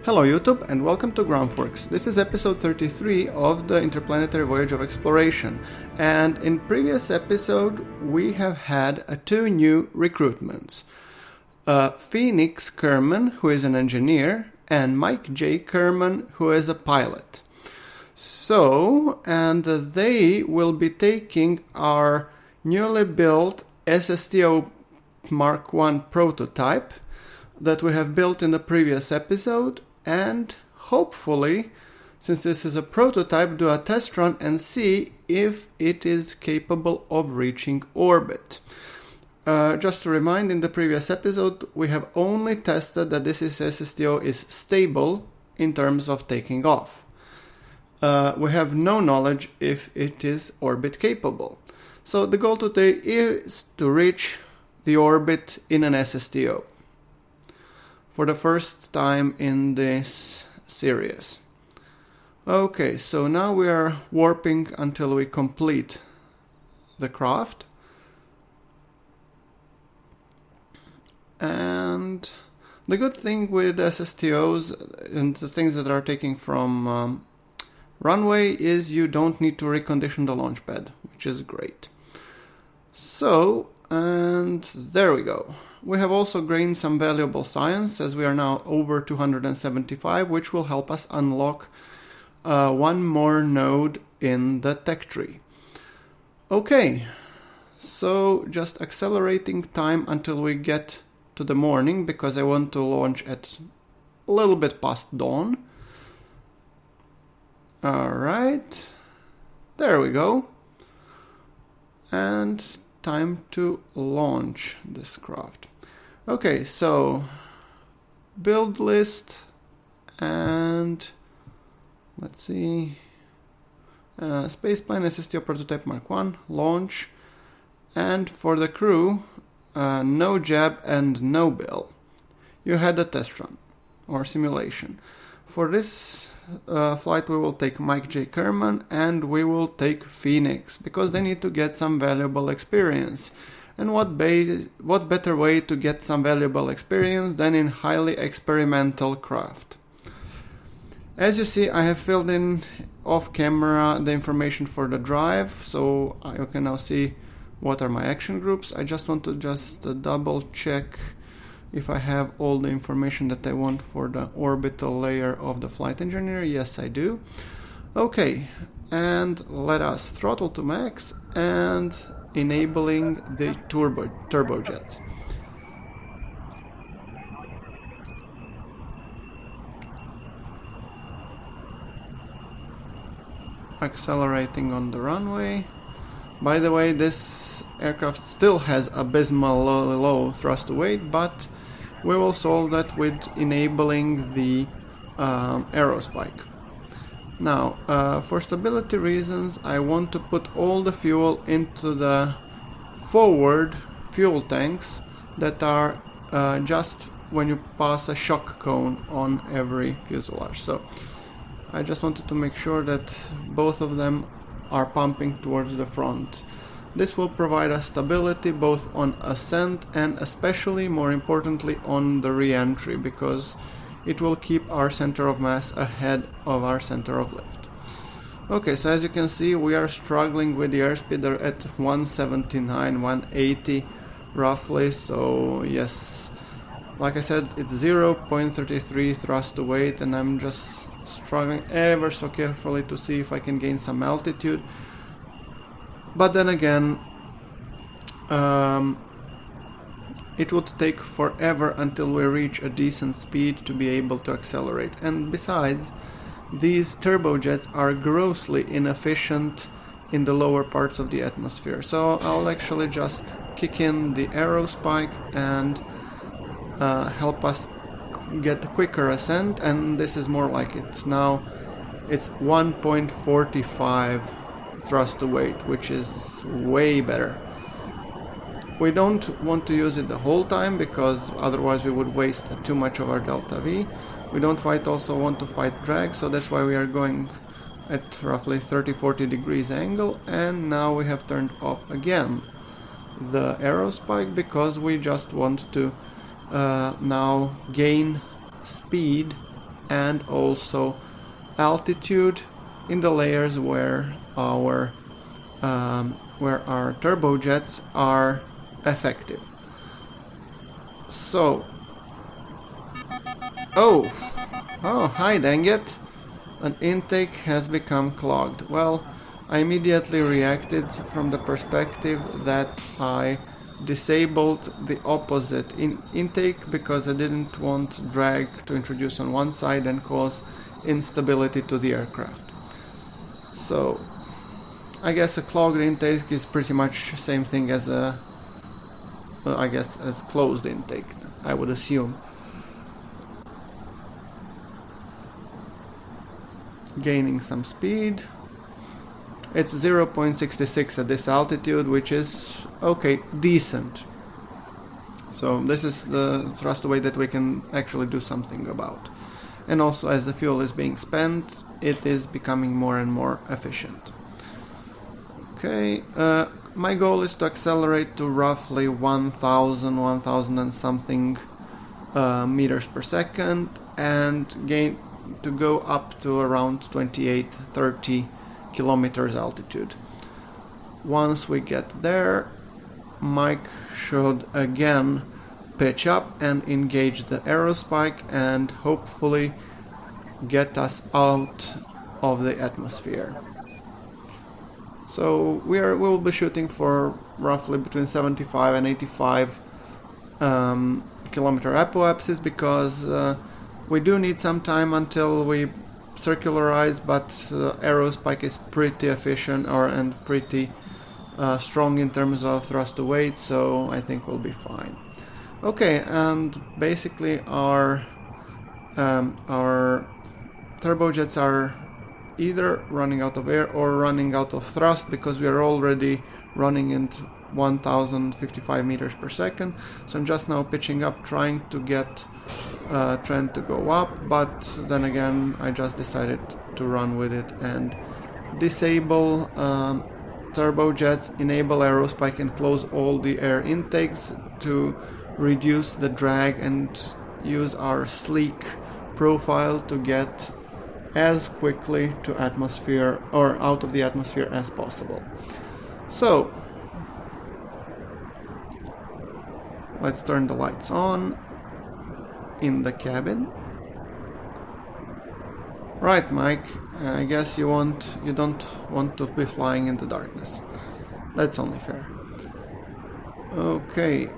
Hello YouTube and welcome to GrunfWorks. This is episode 33 of the Interplanetary Voyage of Exploration, and in previous episode we have had two new recruitments. Phoenix Kerman, who is an engineer, and Mike J. Kerman, who is a pilot. So, and they will be taking our newly built SSTO Mark I prototype that we have built in the previous episode, and hopefully, since this is a prototype, do a test run and see if it is capable of reaching orbit. Just to remind, in the previous episode we have only tested that this SSTO is stable in terms of taking off. We have no knowledge if it is orbit capable. So the goal today is to reach the orbit in an SSTO for the first time in this series. Okay, so now we are warping until we complete the craft. And the good thing with SSTOs and the things that are taking from runway is you don't need to recondition the launch pad, which is great. So, and there we go. We have also gained some valuable science, as we are now over 275, which will help us unlock one more node in the tech tree. Okay, so just accelerating time until we get to the morning, because I want to launch at a little bit past dawn. Alright, there we go. And time to launch this craft. Okay, so build list, and let's see, spaceplane SSTO prototype Mark I, launch, and for the crew, no jab and no bill. You had a test run or simulation. For this flight we will take Mike J. Kerman and we will take Phoenix, because they need to get some valuable experience. And what better way to get some valuable experience than in highly experimental craft. As you see, I have filled in off camera the information for the drive, so you can now see what are my action groups. I just want to double check if I have all the information that I want for the orbital layer of the flight engineer. Yes, I do. Okay, and let us throttle to max and enabling the turbojets. Accelerating on the runway. By the way, this aircraft still has abysmally low thrust to weight, but we will solve that with enabling the aerospike. Now, for stability reasons, I want to put all the fuel into the forward fuel tanks that are just when you pass a shock cone on every fuselage. So I just wanted to make sure that both of them are pumping towards the front. This will provide us stability both on ascent and especially, more importantly, on the reentry, because it will keep our center of mass ahead of our center of lift. Okay, so as you can see, we are struggling with the airspeed at 179, 180 roughly. So yes, like I said, it's 0.33 thrust to weight, and I'm just struggling ever so carefully to see if I can gain some altitude. But then again, it would take forever until we reach a decent speed to be able to accelerate. And besides, these turbojets are grossly inefficient in the lower parts of the atmosphere. So I'll actually just kick in the aerospike and help us get quicker ascent, and this is more like it. Now it's 1.45 thrust to weight, which is way better. We don't want to use it the whole time, because otherwise we would waste too much of our delta V. We don't also want to fight drag, so that's why we are going at roughly 30-40 degrees angle. And now we have turned off again the aerospike, because we just want to now gain speed and also altitude in the layers where our turbojets are effective. So, oh, hi, dang it! An intake has become clogged. Well, I immediately reacted from the perspective that I disabled the opposite intake because I didn't want drag to introduce on one side and cause instability to the aircraft. So, I guess a clogged intake is pretty much the same thing as as closed intake, I would assume. Gaining some speed. It's 0.66 at this altitude, which is okay, decent. So this is the thrust weight that we can actually do something about. And also, as the fuel is being spent, it is becoming more and more efficient. Okay, my goal is to accelerate to roughly 1000 and something meters per second, and to go up to around 28-30 kilometers altitude. Once we get there, Mike should again pitch up and engage the aerospike and hopefully get us out of the atmosphere. So we'll be shooting for roughly between 75 and 85 kilometer apoapsis because we do need some time until we circularize, but aerospike is pretty efficient and pretty strong in terms of thrust to weight, so I think we'll be fine. Okay, and basically our turbojets are either running out of air or running out of thrust because we are already running at 1055 meters per second. So I'm just now pitching up, trying to get trend to go up, but then again I just decided to run with it and disable turbojets, enable aerospike and close all the air intakes to reduce the drag and use our sleek profile to get as quickly to atmosphere or out of the atmosphere as possible. So let's turn the lights on in the cabin. Right, Mike, I guess you don't want to be flying in the darkness. That's only fair. Okay.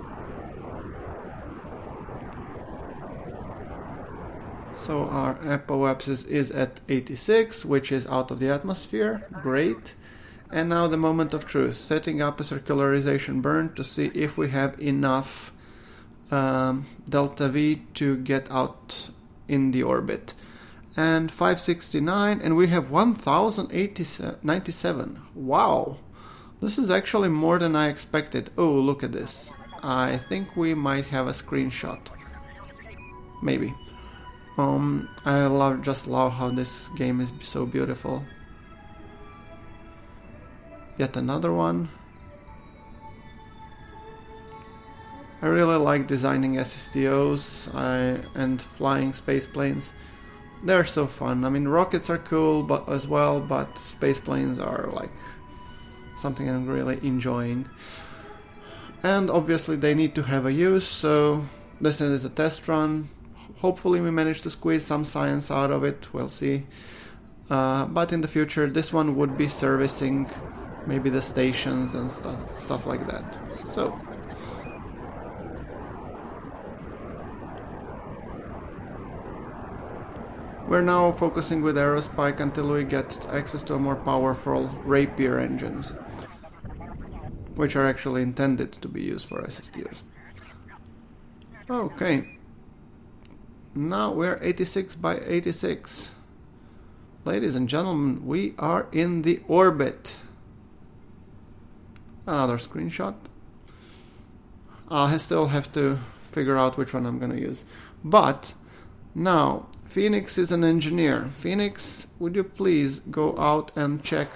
So our apoapsis is at 86, which is out of the atmosphere. Great. And now the moment of truth, setting up a circularization burn to see if we have enough delta V to get out in the orbit. And 569, and we have 1097. Wow, this is actually more than I expected. Oh, look at this. I think we might have a screenshot. Maybe. I just love how this game is so beautiful. Yet another one. I really like designing SSTOs and flying space planes. They're so fun. I mean, rockets are cool, but space planes are like something I'm really enjoying. And obviously they need to have a use, so this is a test run. Hopefully we manage to squeeze some science out of it, we'll see. But in the future, this one would be servicing maybe the stations and stuff like that. So we're now focusing with aerospike until we get access to a more powerful Rapier engines, which are actually intended to be used for SSTOs. Okay. Now we're 86 by 86. Ladies and gentlemen, we are in the orbit. Another screenshot. I still have to figure out which one I'm going to use. But now, Phoenix is an engineer. Phoenix, would you please go out and check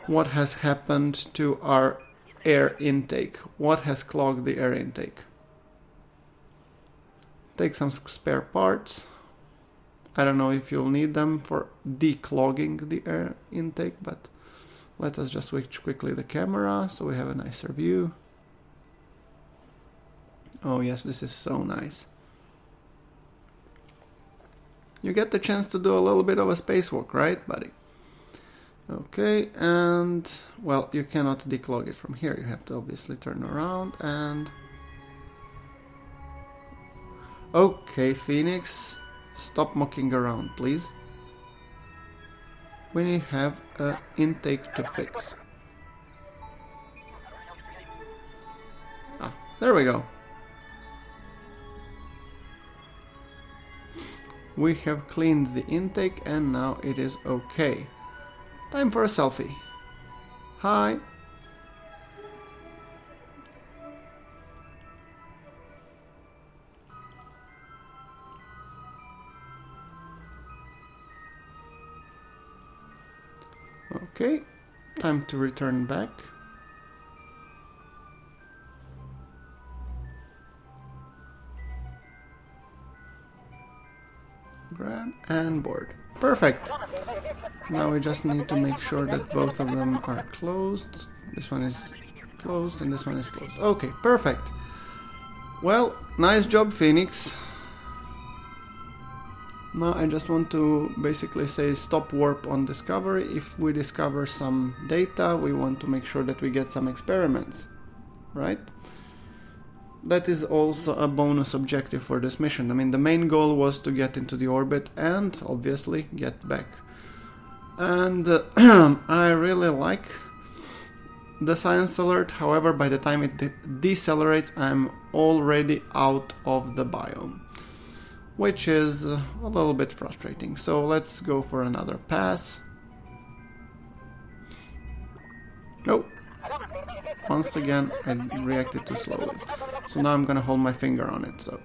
what has happened to our air intake? What has clogged the air intake? Take some spare parts I don't know if you'll need them for declogging the air intake, but let us just switch quickly the camera so we have a nicer view. Oh yes, this is so nice. You get the chance to do a little bit of a spacewalk, right, buddy? Okay, and, well, you cannot declog it from here. You have to obviously turn around and... Okay, Phoenix, stop mucking around, please. We have an intake to fix. Ah, there we go. We have cleaned the intake and now it is okay. Time for a selfie. Hi. Okay, time to return back. Grab and board. Perfect. Now we just need to make sure that both of them are closed. This one is closed and this one is closed. Okay, perfect. Well, nice job, Phoenix. Now I just want to basically say stop warp on discovery. If we discover some data, we want to make sure that we get some experiments, right? That is also a bonus objective for this mission. I mean, the main goal was to get into the orbit and obviously get back. And I really like the science alert. However, by the time it decelerates, I'm already out of the biome, which is a little bit frustrating. So let's go for another pass. Nope. Once again, I reacted too slowly. So now I'm gonna hold my finger on it, so.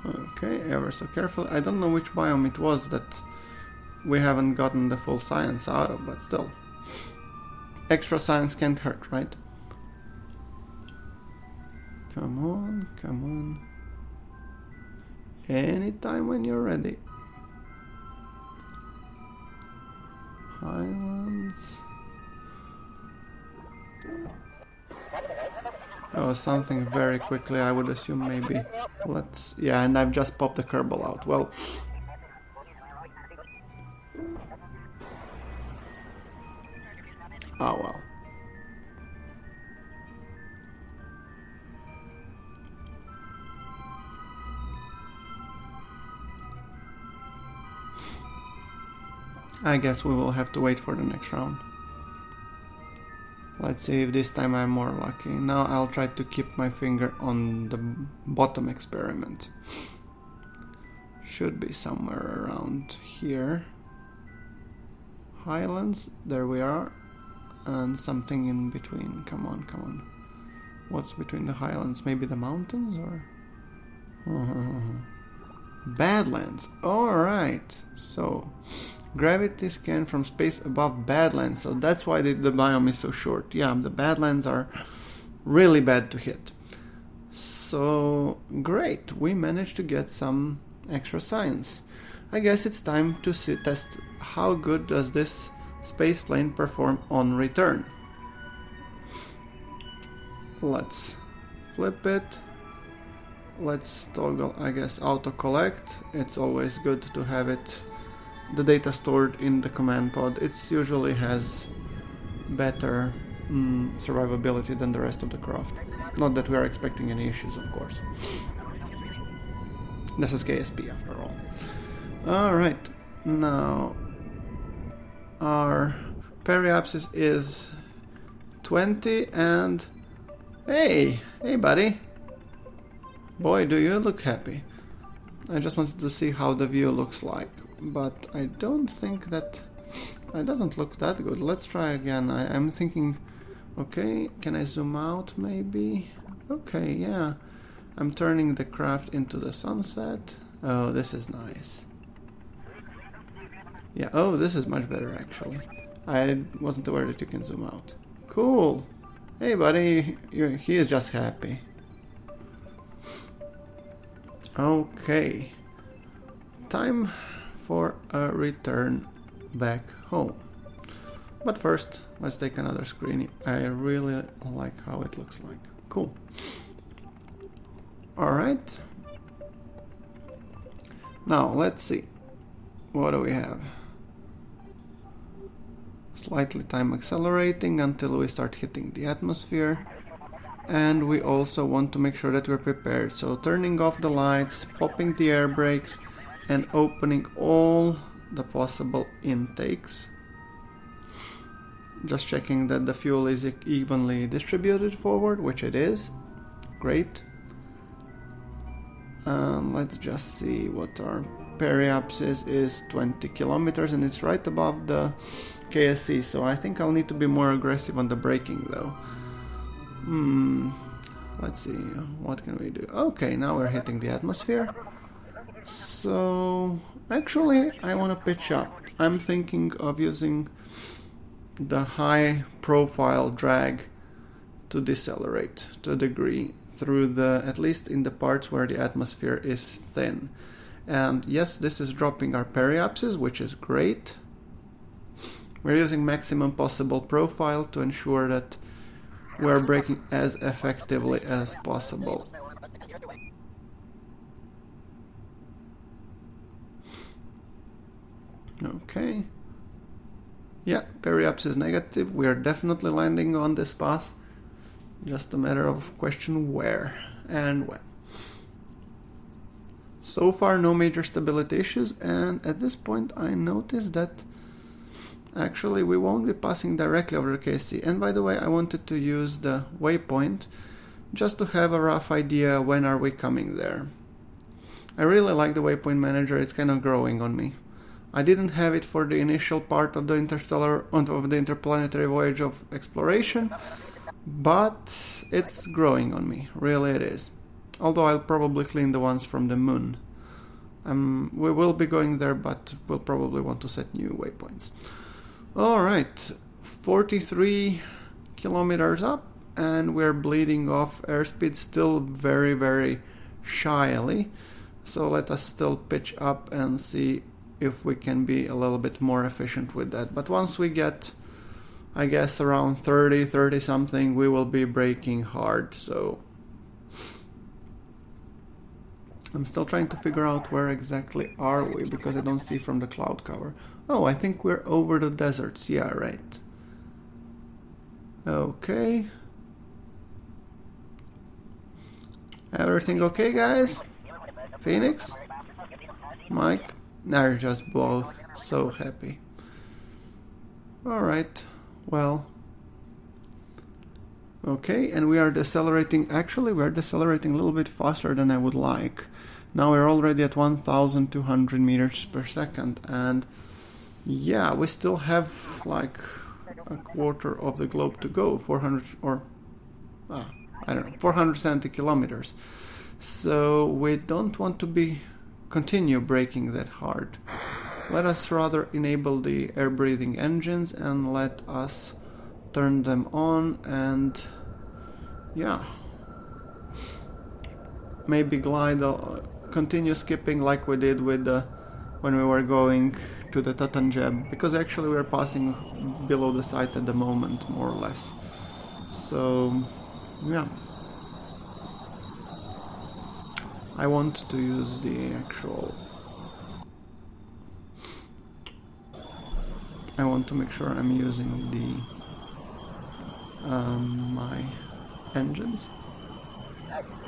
Okay, ever so careful. I don't know which biome it was that we haven't gotten the full science out of, but still. Extra science can't hurt, right? Come on, come on. Anytime when you're ready. Highlands. Oh, something very quickly, I would assume maybe. Let's... Yeah, and I've just popped the Kerbal out. Well... Oh well. I guess we will have to wait for the next round. Let's see if this time I'm more lucky. Now I'll try to keep my finger on the bottom experiment. Should be somewhere around here. Highlands, there we are. And something in between. Come on, come on. What's between the highlands? Maybe the mountains or... Badlands. Alright. So, gravity scan from space above Badlands. So that's why the biome is so short. Yeah, the Badlands are really bad to hit. So, great. We managed to get some extra science. I guess it's time to test how good does this spaceplane perform on return. Let's flip it. Let's toggle, I guess, auto collect. It's always good to have it, the data stored in the command pod. It usually has better survivability than the rest of the craft. Not that we are expecting any issues, of course. This is KSP after all. Alright, now our periapsis is 20 and... Hey buddy! Boy, do you look happy. I just wanted to see how the view looks like, but I don't think that... It doesn't look that good. Let's try again. I'm thinking... Okay, can I zoom out maybe? Okay, yeah. I'm turning the craft into the sunset. Oh, this is nice. Yeah, oh, this is much better actually. I wasn't aware that you can zoom out. Cool. Hey buddy, he is just happy. Okay. Time for a return back home. But first, let's take another screen. I really like how it looks like. Cool. Alright. Now, let's see. What do we have? Slightly time accelerating until we start hitting the atmosphere. And we also want to make sure that we're prepared. So turning off the lights, popping the air brakes, and opening all the possible intakes. Just checking that the fuel is evenly distributed forward, which it is. Great. Let's just see what our periapsis is 20 kilometers, and it's right above the KSC, so I think I'll need to be more aggressive on the braking though. Let's see, what can we do? Okay, now we're hitting the atmosphere. So actually I want to pitch up. I'm thinking of using the high profile drag to decelerate to a degree through the, at least in the parts where the atmosphere is thin. And yes, this is dropping our periapsis, which is great. We're using maximum possible profile to ensure that we're braking as effectively as possible. Okay. Yeah, periapsis negative. We are definitely landing on this pass. Just a matter of question where and when. So far, no major stability issues, and at this point I noticed that actually we won't be passing directly over the KSC. And by the way, I wanted to use the waypoint just to have a rough idea when are we coming there. I really like the waypoint manager, it's kind of growing on me. I didn't have it for the initial part of the interplanetary voyage of exploration, but it's growing on me, really it is. Although I'll probably clean the ones from the moon. We will be going there, but we'll probably want to set new waypoints. Alright, 43 kilometers up, and we're bleeding off airspeed still very, very shyly. So let us still pitch up and see if we can be a little bit more efficient with that. But once we get, I guess, around 30 something, we will be braking hard, so I'm still trying to figure out where exactly are we, because I don't see from the cloud cover. Oh, I think we're over the deserts. Yeah, right. Okay. Everything okay, guys? Phoenix? Mike? They're just both so happy. Alright, well. Okay, and we are decelerating. Actually, we're decelerating a little bit faster than I would like. Now we're already at 1,200 meters per second, and yeah, we still have like a quarter of the globe to go, 400 or I don't know, 470 kilometers. So we don't want to continue braking that hard. Let us rather enable the air breathing engines and let us turn them on, and yeah, maybe continue skipping like we did with when we were going to the Tatanjab, because actually we are passing below the site at the moment, more or less. So yeah, I want to use the actual, I want to make sure I'm using the my engines,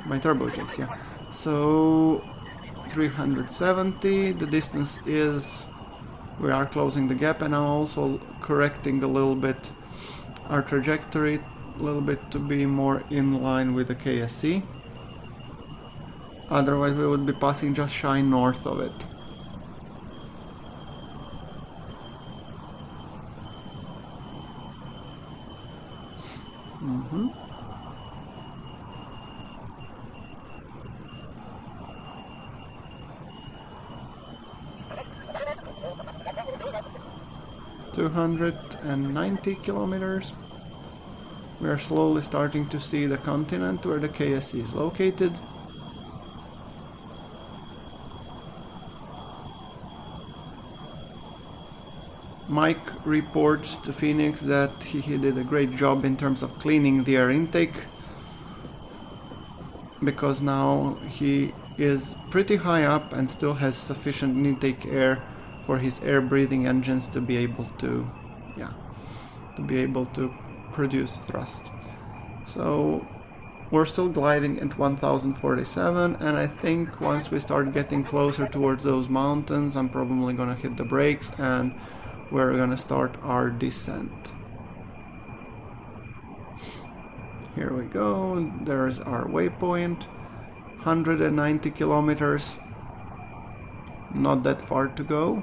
my turbojets, yeah. So 370, the distance is, we are closing the gap, and I'm also correcting a little bit our trajectory a little bit to be more in line with the KSC. Otherwise we would be passing just shy north of it. Mm-hmm. .290 kilometers. We are slowly starting to see the continent where the KSC is located. Mike reports to Phoenix that he did a great job in terms of cleaning the air intake, because now he is pretty high up and still has sufficient intake air for his air breathing engines to be able to produce thrust. So we're still gliding at 1047, and I think once we start getting closer towards those mountains, I'm probably gonna hit the brakes and we're gonna start our descent. Here we go, there's our waypoint, 190 kilometers, not that far to go.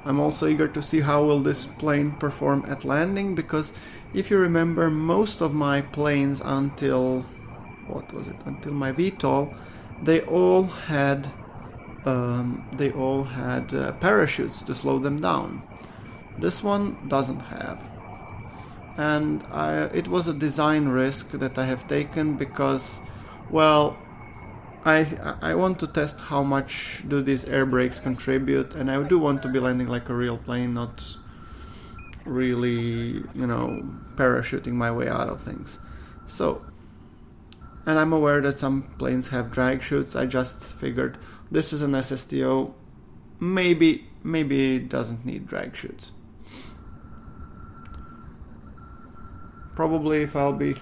I'm also eager to see how will this plane perform at landing, because if you remember, most of my planes until my VTOL, they all had parachutes to slow them down. This one doesn't have. And it was a design risk that I have taken because, well, I want to test how much do these air brakes contribute, and I do want to be landing like a real plane, not really, parachuting my way out of things. So, and I'm aware that some planes have drag chutes. I just figured this is an SSTO, maybe it doesn't need drag chutes. Probably if I'll be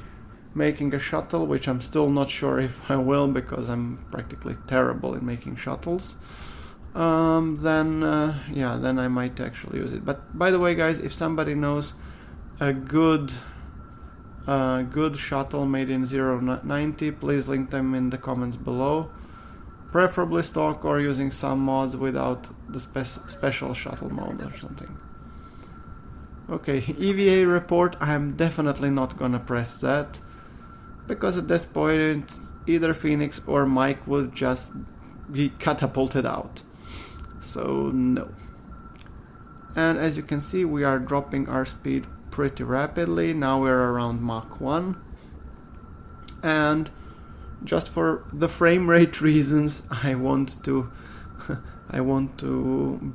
making a shuttle, which I'm still not sure if I will because I'm practically terrible in making shuttles, then I might actually use it. But by the way, guys, if somebody knows a good shuttle made in 090, please link them in the comments below. Preferably stock or using some mods without the special shuttle mode or something. Okay, EVA report. I'm definitely not gonna press that, because at this point either Phoenix or Mike would just be catapulted out. So no. And as you can see, we are dropping our speed pretty rapidly. Now we're around Mach 1. And just for the frame rate reasons, I want to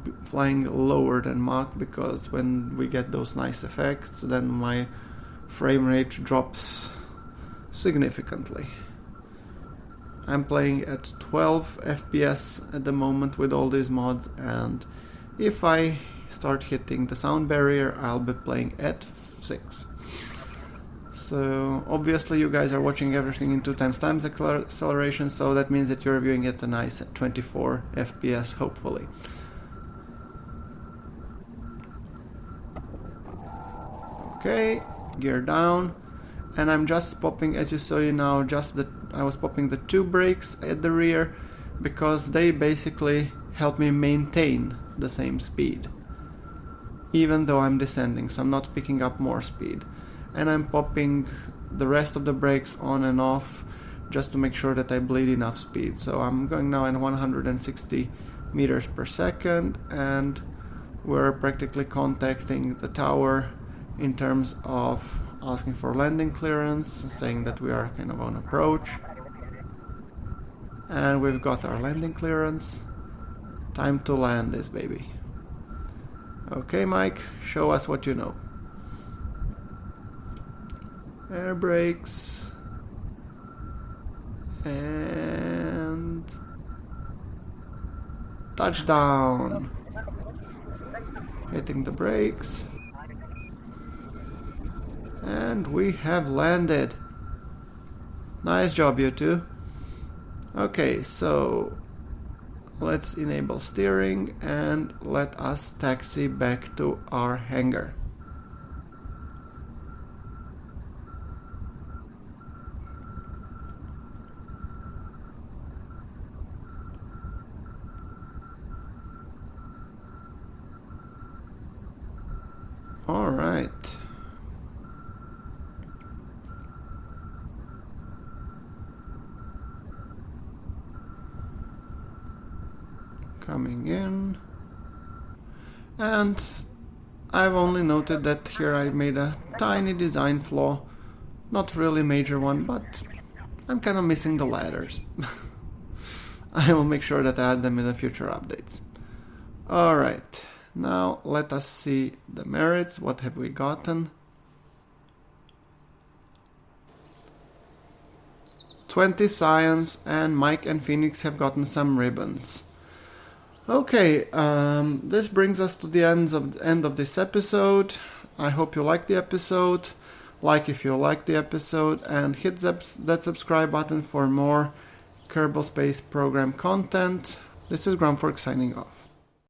be flying lower than Mach, because when we get those nice effects, then my frame rate drops significantly. I'm playing at 12 FPS at the moment with all these mods, and if I start hitting the sound barrier, I'll be playing at 6. So obviously you guys are watching everything in 2x time acceleration, so that means that you're viewing it a nice 24 FPS hopefully. Okay, gear down, and I'm just popping, as you saw now, I was popping the 2 brakes at the rear because they basically help me maintain the same speed even though I'm descending, so I'm not picking up more speed. And I'm popping the rest of the brakes on and off just to make sure that I bleed enough speed. So I'm going now at 160 meters per second, and we're practically contacting the tower in terms of asking for landing clearance, saying that we are kind of on approach. And we've got our landing clearance. Time to land this baby. Okay, Mike, show us what you know. Air brakes. And touchdown. Hitting the brakes. And we have landed. Nice job, you two. Okay, so let's enable steering and let us taxi back to our hangar. All right. Coming in, and I've only noted that here I made a tiny design flaw. Not really a major one, but I'm kind of missing the ladders. I will make sure that I add them in the future updates. Alright, now let us see the merits. What have we gotten? 20 science, and Mike and Phoenix have gotten some ribbons. Okay, this brings us to the end of this episode. I hope you liked the episode. Like if you liked the episode, and hit that subscribe button for more Kerbal Space Program content. This is GrunfWorks signing off.